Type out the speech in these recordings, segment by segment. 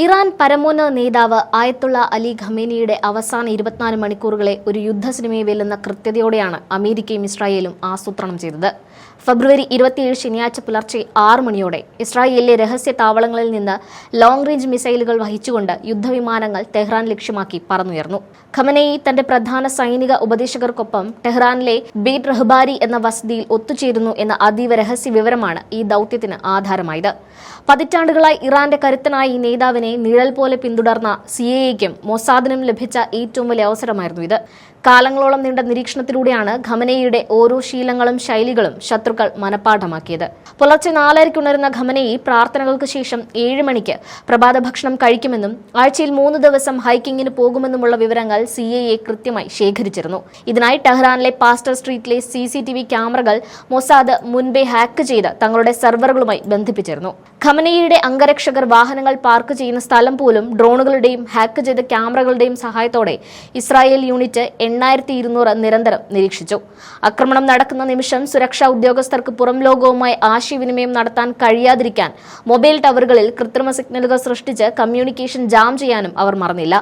Iran പരമോന്നത നേതാവ് ആയത്തുള്ള അലി ഖമേനിയുടെ അവസാന 24 മണിക്കൂറുകളെ ഒരു യുദ്ധസിനിമയെ വെല്ലുന്ന കൃത്യതയോടെയാണ് അമേരിക്കയും ഇസ്രായേലും ആസൂത്രണം ചെയ്തത്. ഫെബ്രുവരി 27 ശനിയാഴ്ച പുലർച്ചെ 6 മണിയോടെ ഇസ്രായേലിലെ രഹസ്യ താവളങ്ങളിൽ നിന്ന് ലോങ് റേഞ്ച് മിസൈലുകൾ വഹിച്ചുകൊണ്ട് യുദ്ധവിമാനങ്ങൾ ടെഹ്റാൻ ലക്ഷ്യമാക്കി പറന്നുയർന്നു. ഖമനേയി തന്റെ പ്രധാന സൈനിക ഉപദേശകർക്കൊപ്പം ടെഹ്റാനിലെ ബീറ്റ് റഹ്ബാരി എന്ന വസതിയിൽ ഒത്തുചേരുന്നു എന്ന അതീവ രഹസ്യ വിവരമാണ് ഈ ദൌത്യത്തിന് ആധാരമായത്. പതിറ്റാണ്ടുകളായി ഇറാന്റെ കരുത്തനായ ഈ നേതാവിനെ നിഴൽ പോലെ പിന്തുടർന്ന സിഐഎയ്ക്കും മൊസാദിനും ലഭിച്ച ഏറ്റവും വലിയ അവസരമായിരുന്നു ഇത്. കാലങ്ങളോളം നീണ്ട നിരീക്ഷണത്തിലൂടെയാണ് ഖമനേയിയുടെ ഓരോ ശീലങ്ങളും ശൈലികളും ശത്രുക്കൾ മനഃപ്പാഠമാക്കിയത്. പുലർച്ചെ 4:30 ഉണരുന്ന ഖമനേയി പ്രാർത്ഥനകൾക്ക് ശേഷം 7 മണിക്ക് പ്രഭാത ഭക്ഷണം കഴിക്കുമെന്നും ആഴ്ചയിൽ 3 ദിവസം ഹൈക്കിങ്ങിന് പോകുമെന്നുമുള്ള വിവരങ്ങൾ സിഐഎ കൃത്യമായി ശേഖരിച്ചിരുന്നു. ഇതിനായി ടെഹ്റാനിലെ പാസ്റ്റർ സ്ട്രീറ്റിലെ CCTV ക്യാമറകൾ മൊസാദ് മുൻപേ ഹാക്ക് ചെയ്ത് തങ്ങളുടെ സെർവറുകളുമായി ബന്ധിപ്പിച്ചിരുന്നു. ഖമനേയിയുടെ അംഗരക്ഷകർ വാഹനങ്ങൾ പാർക്ക് ചെയ്യുന്ന സ്ഥലം പോലും ഡ്രോണുകളുടെയും ഹാക്ക് ചെയ്ത ക്യാമറകളുടെയും സഹായത്തോടെ ഇസ്രായേൽ യൂണിറ്റ് 8200 നിരന്തരം നിരീക്ഷിച്ചു. ആക്രമണം നടക്കുന്ന നിമിഷം സുരക്ഷാ ഉദ്യോഗസ്ഥർക്ക് പുറം ലോകവുമായി ആശയവിനിമയം നടത്താൻ കഴിയാതിരിക്കാൻ മൊബൈൽ ടവറുകളിൽ കൃത്രിമ സിഗ്നലുകൾ സൃഷ്ടിച്ച് കമ്മ്യൂണിക്കേഷൻ ജാം ചെയ്യാനും അവർ മറന്നില്ല.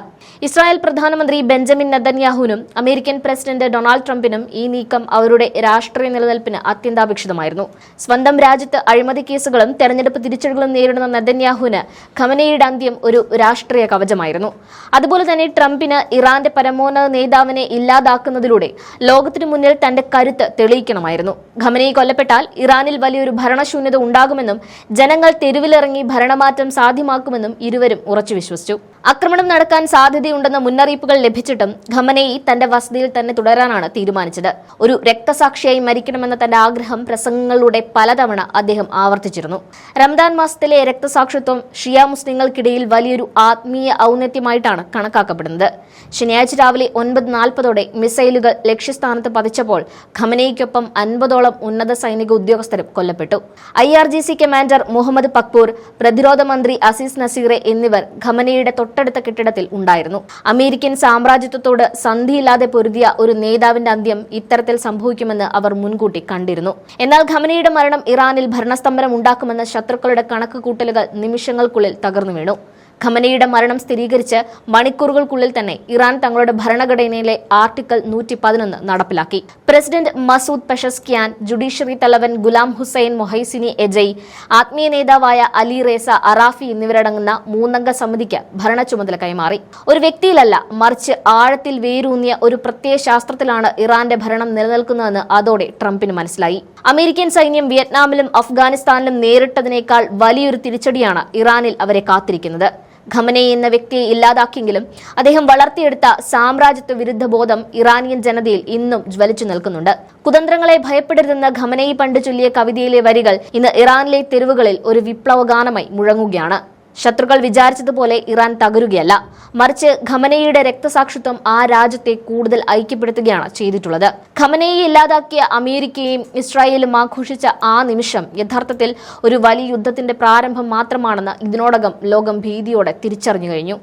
ഇസ്രായേൽ പ്രധാനമന്ത്രി ബെഞ്ചമിൻ നെതന്യാഹുവിനും അമേരിക്കൻ പ്രസിഡന്റ് ഡൊണാൾഡ് ട്രംപിനും ഈ നീക്കം അവരുടെ രാഷ്ട്രീയ നിലനിൽപ്പിന് അത്യന്താപേക്ഷിതമായിരുന്നു. സ്വന്തം രാജ്യത്ത് അഴിമതി കേസുകളും തെരഞ്ഞെടുപ്പ് തിരിച്ചടികളും നേരിടുന്ന നെതന്യാഹുവിന് ഖമനേയിയുടെ അന്ത്യം ഒരു രാഷ്ട്രീയ കവചമായിരുന്നു. അതുപോലെ തന്നെ ട്രംപിന് ഇറാന്റെ പരമോന്നത നേതാവിനെ ഇല്ലാതാക്കുന്നതിലൂടെ ലോകത്തിനു മുന്നിൽ തന്റെ കരുത്ത് തെളിയിക്കണമായിരുന്നു. ഖമനേയി കൊല്ലപ്പെട്ടാൽ ഇറാനിൽ വലിയൊരു ഭരണശൂന്യത ഉണ്ടാകുമെന്നും ജനങ്ങൾ തെരുവിലിറങ്ങി ഭരണമാറ്റം സാധ്യമാക്കുമെന്നും ഇരുവരും ഉറച്ചു വിശ്വസിച്ചു. ആക്രമണം നടക്കാൻ സാധ്യതയുണ്ടെന്ന മുന്നറിയിപ്പുകൾ ലഭിച്ചിട്ടും ഖമനേയി തന്റെ വസതിയിൽ തന്നെ തുടരാനാണ് തീരുമാനിച്ചത്. ഒരു രക്തസാക്ഷിയായി മരിക്കണമെന്ന തന്റെ ആഗ്രഹം പ്രസംഗങ്ങളിലൂടെ പലതവണ അദ്ദേഹം ആവർത്തിച്ചിരുന്നു. റമദാൻ മാസത്തിലെ രക്തസാക്ഷിത്വം ഷിയ മുസ്ലിങ്ങൾക്കിടയിൽ വലിയൊരു ആത്മീയ ഔന്നത്യമായിട്ടാണ് കണക്കാക്കപ്പെടുന്നത്. ശനിയാഴ്ച രാവിലെ 9:40 മിസൈലുകൾ ലക്ഷ്യസ്ഥാനത്ത് പതിച്ചപ്പോൾ ഖമനേയിക്കൊപ്പം 50ഓളം ഉന്നത സൈനിക ഉദ്യോഗസ്ഥരും കൊല്ലപ്പെട്ടു. IRGC കമാൻഡർ മുഹമ്മദ് പക്പൂർ, പ്രതിരോധ മന്ത്രി അസീസ് നസീറെ എന്നിവർ ഖമനേയിയുടെ തൊട്ടടുത്ത കെട്ടിടത്തിൽ ഉണ്ടായിരുന്നു. അമേരിക്കൻ സാമ്രാജ്യത്വത്തോട് സന്ധിയില്ലാതെ പൊരുതിയ ഒരു നേതാവിന്റെ അന്ത്യം ഇത്തരത്തിൽ സംഭവിക്കുമെന്ന് അവർ മുൻകൂട്ടി കണ്ടിരുന്നു. എന്നാൽ ഖമനേയിയുടെ മരണം ഇറാനിൽ ഭരണസ്തംഭനം ഉണ്ടാക്കുമെന്ന ശത്രുക്കളുടെ കണക്കുകൂട്ടലുകൾ നിമിഷങ്ങൾക്കുള്ളിൽ തകർന്നു വീണു. ഖമനേയിയുടെ മരണം സ്ഥിരീകരിച്ച് മണിക്കൂറുകൾക്കുള്ളിൽ തന്നെ ഇറാൻ തങ്ങളുടെ ഭരണഘടനയിലെ ആർട്ടിക്കിൾ 111 നടപ്പിലാക്കി. പ്രസിഡന്റ് മസൂദ് പെഷസ്കിയാൻ, ജുഡീഷ്യറി തലവൻ ഗുലാം ഹുസൈൻ മൊഹൈസിനി എജയ്, ആത്മീയ നേതാവായ അലി റേസ അറാഫി എന്നിവരടങ്ങുന്ന 3-അംഗ സമിതിക്ക് ഭരണ ചുമതല കൈമാറി. ഒരു വ്യക്തിയിലല്ല, മറിച്ച് ആഴത്തിൽ വേരൂന്നിയ ഒരു പ്രത്യയ ശാസ്ത്രത്തിലാണ് ഇറാന്റെ ഭരണം നിലനിൽക്കുന്നതെന്ന് അതോടെ ട്രംപിന് മനസ്സിലായി. അമേരിക്കൻ സൈന്യം വിയറ്റ്നാമിലും അഫ്ഗാനിസ്ഥാനിലും നേരിട്ടതിനേക്കാൾ വലിയൊരു തിരിച്ചടിയാണ് ഇറാനിൽ അവരെ കാത്തിരിക്കുന്നത്. ഖമനേയി എന്ന വ്യക്തിയെ ഇല്ലാതാക്കിയെങ്കിലും അദ്ദേഹം വളർത്തിയെടുത്ത സാമ്രാജ്യത്വ വിരുദ്ധ ബോധം ഇറാനിയൻ ജനതയിൽ ഇന്നും ജ്വലിച്ചു നിൽക്കുന്നുണ്ട്. കുതന്ത്രങ്ങളെ ഭയപ്പെടരുതെന്ന് ഖമനേയി പണ്ട് ചൊല്ലിയ കവിതയിലെ വരികൾ ഇന്ന് ഇറാനിലെ തെരുവുകളിൽ ഒരു വിപ്ലവഗാനമായി മുഴങ്ങുകയാണ്. ശത്രുക്കൾ വിചാരിച്ചതുപോലെ ഇറാൻ തകരുകയല്ല, മറിച്ച് ഖമനേയിയുടെ രക്തസാക്ഷിത്വം ആ രാജ്യത്തെ കൂടുതൽ ഐക്യപ്പെടുത്തുകയാണ് ചെയ്തിട്ടുള്ളത്. ഖമനേയി ഇല്ലാതാക്കിയ അമേരിക്കയും ഇസ്രായേലും ആഘോഷിച്ച ആ നിമിഷം യഥാർത്ഥത്തിൽ ഒരു വലിയ യുദ്ധത്തിന്റെ പ്രാരംഭം മാത്രമാണെന്ന് ഇതിനോടകം ലോകം ഭീതിയോടെ തിരിച്ചറിഞ്ഞു കഴിഞ്ഞു.